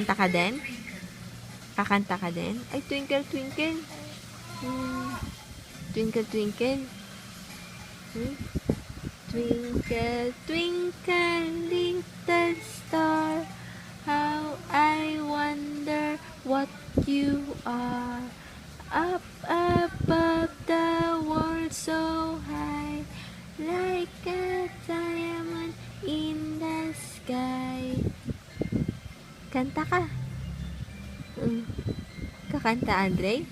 Kakanta ka din? Kakanta ka din? Ay, twinkle, twinkle. Twinkle, twinkle. Twinkle, twinkle, little star, how I wonder what you are. Up above the world so high, like a diamond in the sky. Kanta ka. Kakanta, Andre?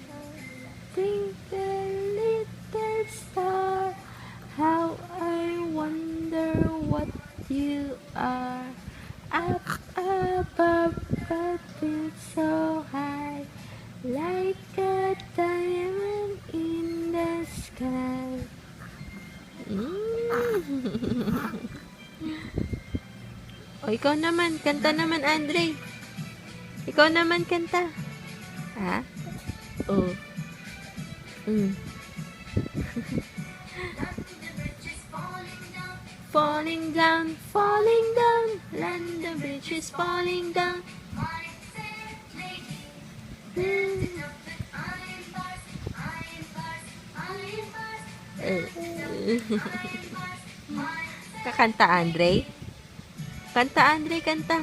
Twinkle, little star, how I wonder what you are. Up above the world so high, like a diamond in the sky. O, ikaw naman. Kanta naman, Andre. Ikaw naman kanta. Ha? O. Falling down, falling down, land the bridge is falling down. Kakanta, Andre? Kanta, Andre, kanta.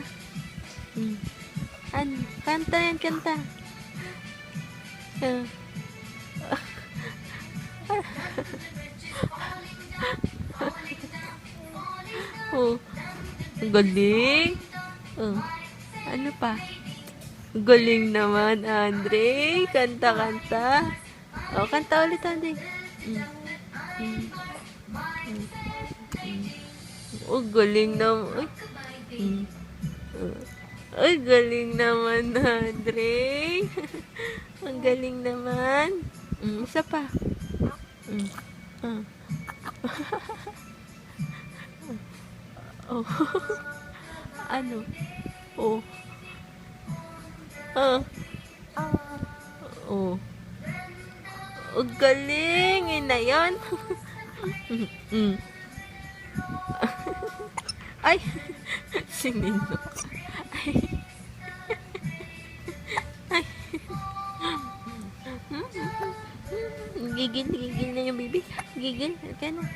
Kanta yan, kanta. Oh, galing. Ano pa? Galing naman, Andre. Kanta-kanta. Oh, kanta ulit, Andre. Oh, galing naman. Ay, galing naman, Andre. Ang galing naman. Isa pa. Oh. Ano? Oh. Oh. Ang galing. Yun na yun. Ay. Sinino. Ay. Gigil na yung baby. Gigil. Kaya na.